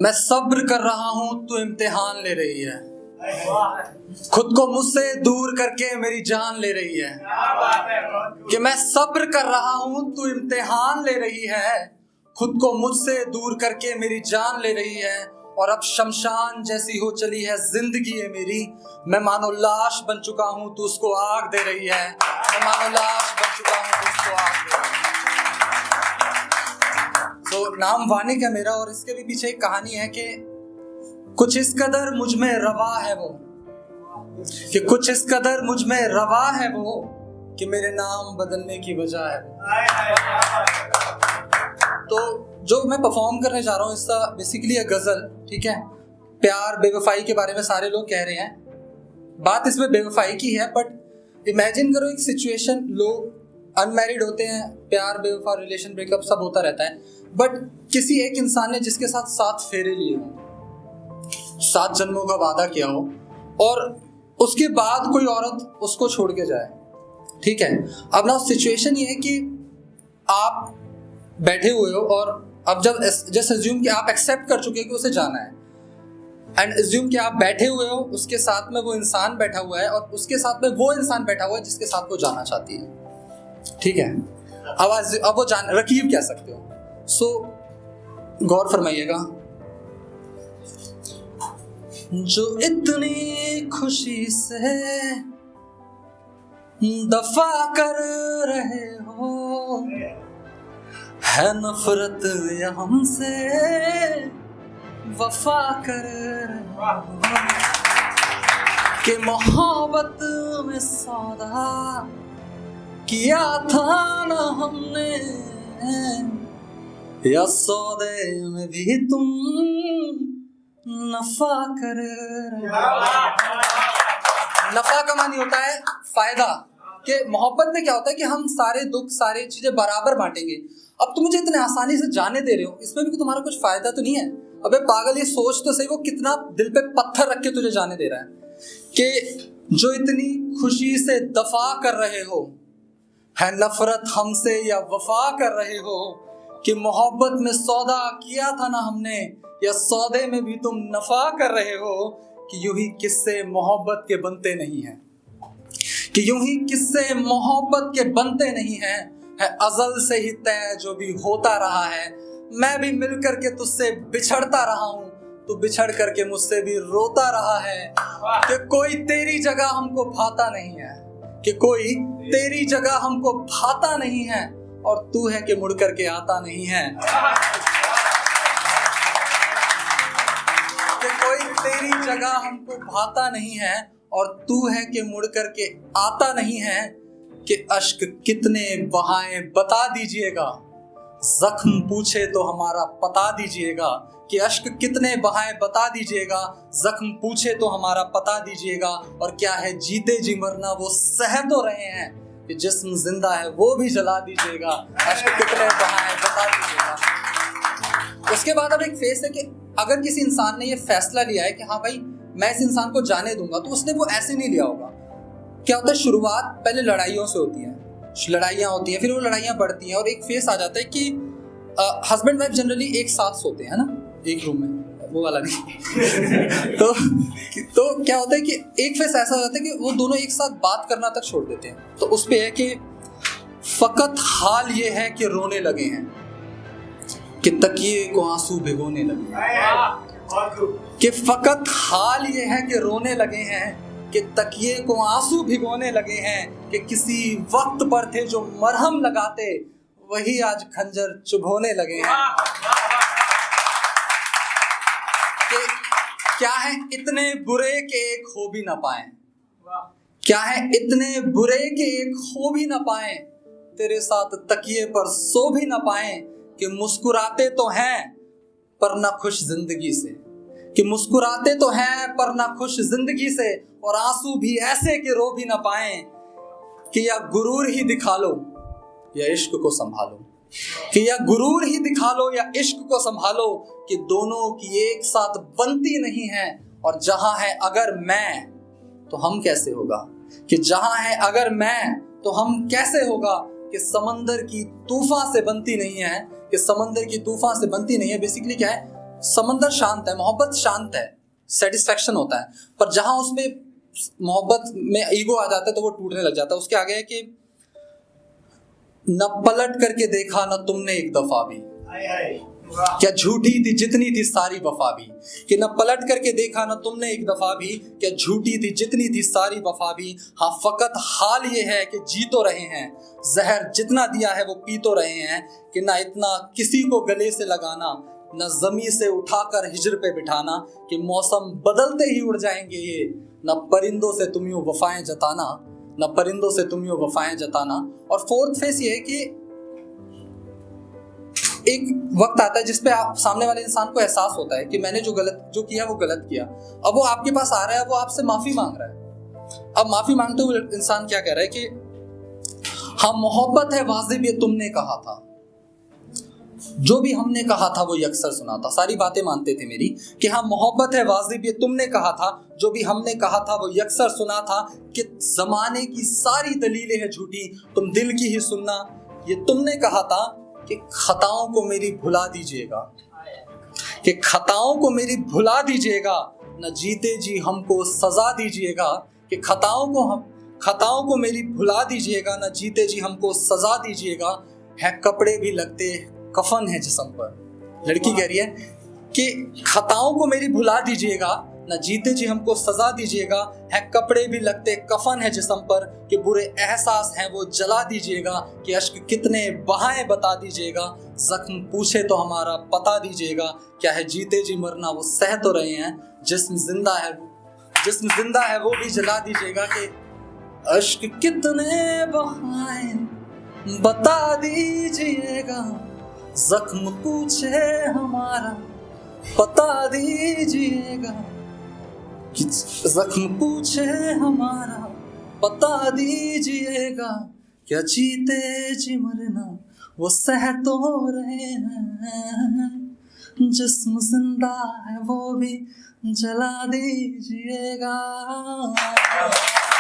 मैं सब्र कर रहा हूं, तू इम्तिहान ले रही है। खुद को मुझसे दूर करके मेरी जान ले रही है। कि मैं सब्र कर रहा हूं, तू इम्तिहान ले रही है। खुद को मुझसे दूर करके मेरी जान ले रही है। और अब शमशान जैसी हो चली है जिंदगी है मेरी। मैं मानो लाश बन चुका हूं, तू उसको आग दे रही है। मैं मानो लाश बन चुका हूं, तू उसको आग दे रही है। तो नाम वानिक है मेरा, और इसके भी पीछे एक कहानी है कि कुछ इस कदर मुझ में रवा है वो, कि कुछ इस कदर मुझ में रवा है वो, कि मेरे नाम बदलने की वजह है वो। तो जो मैं परफॉर्म करने जा रहा हूँ इसका बेसिकली है गजल, ठीक है। प्यार बेवफाई के बारे में सारे लोग कह रहे हैं, बात इसमें बेवफाई की है। बट इमेजिन करो एक सिचुएशन, लोग अनमैरिड होते हैं, प्यार बेवफा रिलेशन ब्रेकअप सब होता रहता है, बट किसी एक इंसान ने जिसके साथ 7 फेरे लिए हो, 7 जन्मों का वादा किया हो, और उसके बाद कोई औरत उसको छोड़ के जाए, ठीक है। अब ना सिचुएशन ये है कि आप बैठे हुए हो, और अब जब जस्ट अज्यूम कि आप एक्सेप्ट कर चुके हैं कि उसे जाना है, एंड अज्यूम कि आप बैठे हुए हो, उसके साथ में वो इंसान बैठा हुआ है, और उसके साथ में वो इंसान बैठा हुआ है जिसके साथ वो जाना चाहती है, ठीक है। अब वो रकीब कह सकते हो। सो गौर फरमाइएगा, जो इतनी खुशी से दफा कर रहे हो, है नफरत या हमसे वफा कर रहे हो, कि मोहब्बत में सौदा किया था ना हमने, या सौदे में भी तुम नफा कर रहे हो। नफा का मानी होता है फायदा, कि मोहब्बत में क्या होता है कि हम सारे दुख सारी चीजें बराबर बांटेंगे। अब तुम मुझे इतने आसानी से जाने दे रहे हो, इसमें भी तुम्हारा कुछ फायदा तो नहीं है। अबे पागल, ये सोच तो सही, वो कितना दिल पे पत्थर रख के तुझे जाने दे रहा है कि जो इतनी खुशी से दफा कर रहे हो, है नफरत हमसे या वफा कर रहे हो, कि मोहब्बत में सौदा किया था ना हमने, या सौदे में भी तुम नफा कर रहे हो, कि यूं ही किस्से मोहब्बत के बनते नहीं हैं, कि यूं ही किस्से मोहब्बत के बनते नहीं हैं, है अजल से ही तय जो भी होता रहा है। मैं भी मिल करके तुझसे बिछड़ता रहा हूँ, तू बिछड़ करके मुझसे भी रोता रहा है, कि कोई तेरी जगह हमको भाता नहीं है, कि कोई तेरी जगह हमको भाता नहीं है, और तू है कि मुड़ करके आता नहीं है, कि कोई तेरी जगह हमको भाता नहीं है, और तू है कि मुड़ करके आता नहीं है, कि अश्क कितने बहाए बता दीजिएगा, जख्म पूछे तो हमारा पता दीजिएगा, कि अश्क कितने बहाए बता दीजिएगा, जख्म पूछे तो हमारा पता दीजिएगा, और क्या है जीते जी मरना वो सह तो रहे हैं, कि जिस्म जिंदा है वो भी जला दीजिएगा, अश्क कितने बहाए बता दीजिएगा। उसके बाद अब एक फेस है कि अगर किसी इंसान ने ये फैसला लिया है कि हाँ भाई मैं इस इंसान को जाने दूंगा, तो उसने वो ऐसे नहीं लिया होगा। क्या होता है, शुरुआत पहले लड़ाइयों से होती है, लड़ाइयाँ होती हैं, फिर वो लड़ाइयाँ बढ़ती हैं, और एक फेस आ जाता है कि हस्बैंड वाइफ जनरली एक साथ सोते हैं ना, एक रूम में, वो वाला नहीं तो क्या होता है कि एक फेस ऐसा हो जाता है कि वो दोनों एक साथ बात करना तक छोड़ देते हैं। तो उस पे है कि फकत हाल ये है कि रोने लगे हैं, कि तकिए को आंसू भिगोने लगे हैं, कि फकत हाल ये है कि रोने लगे हैं, कि तकिए को आंसू भिगोने लगे हैं, कि किसी वक्त पर थे जो मरहम लगाते, वही आज खंजर चुभोने लगे हैं। कि क्या है इतने बुरे के एक हो भी ना पाए, क्या है इतने बुरे के एक हो भी ना पाए, तेरे साथ तकिए पर सो भी ना पाए, कि मुस्कुराते तो हैं पर ना खुश जिंदगी से, कि मुस्कुराते तो हैं पर ना खुश जिंदगी से, और आंसू भी ऐसे कि रो भी ना पाए, कि या गुरूर ही दिखा लो या इश्क को संभालो, कि या गुरूर ही दिखा लो या इश्क को संभालो, कि दोनों की एक साथ बनती नहीं है, और जहां है अगर मैं तो हम कैसे होगा, कि जहां है अगर मैं तो हम कैसे होगा, कि समंदर की तूफान से बनती नहीं है, कि समंदर की तूफान से बनती नहीं है। बेसिकली क्या है, समंदर शांत है, मोहब्बत शांत है, सेटिस्फेक्शन होता है, पर जहां उसमें मोहब्बत में ईगो आ जाता है तो वो टूटने लग जाता है। उसके आगे है कि न पलट करके देखा न तुमने एक दफा भी, क्या झूठी थी जितनी थी सारी वफा भी, कि न पलट करके देखा न तुमने एक दफा भी, क्या झूठी थी जितनी थी सारी वफा भी। हाँ फकत हाल ये है कि जी तो रहे हैं, जहर जितना दिया है वो पी तो रहे हैं, कि ना इतना किसी को गले से लगाना, न जमी से उठाकर हिजर पे बिठाना, कि मौसम बदलते ही उड़ जाएंगे ये, न परिंदों से तुम यूं वफाएं जताना, न परिंदों से तुम यूं वफाएं जताना। और फोर्थ फेस ये है कि एक वक्त आता है जिसपे आप सामने वाले इंसान को एहसास होता है कि मैंने जो किया वो गलत किया। अब वो आपके पास आ रहा है, वो आपसे माफी मांग रहा है। अब माफी मांगते हुए इंसान क्या कह रहा है कि हाँ मोहब्बत है वाजिब ये तुमने कहा था, जो भी हमने कहा था वो यकसर सुना था। सारी बातें मानते थे मेरी कि हाँ मोहब्बत है वाजिब ये तुमने कहा था, जो भी हमने कहा था वो यकसर सुना था, कि जमाने की सारी दलीलें हैं झूठी तुम दिल की ही सुनना। ये तुमने कहा था कि खताओं को मेरी भुला दीजिएगा, कि खताओं को मेरी भुला दीजिएगा, न जीते जी हमको सजा दीजिएगा, कि खताओं को मेरी भुला दीजिएगा, न जीते जी हमको सजा दीजिएगा। है कपड़े भी लगते कफन है जिस्म पर। लड़की कह रही है कि खताओं को मेरी भुला दीजिएगा, न जीते जी हमको सजा दीजिएगा। है कपड़े भी लगते कफन है जिस्म पर, कि बुरे एहसास हैं वो जला दीजिएगा, कि अश्क कितने बहाए बता दीजिएगा। जख्म पूछे तो हमारा पता दीजिएगा, क्या है जीते जी मरना वो सह तो रहे हैं। जिस्म जिंदा है वो भी जला दीजिएगा, कि अश्क कितने बहाए बता दीजिएगा। जख्म पूछे हमारा पता दीजिएगा, जख्म पूछे हमारा बता दीजिएगा। क्या जीते जी मरना वो सह तो रहे हैं, जिस्म जिंदा है वो भी जला दीजिएगा।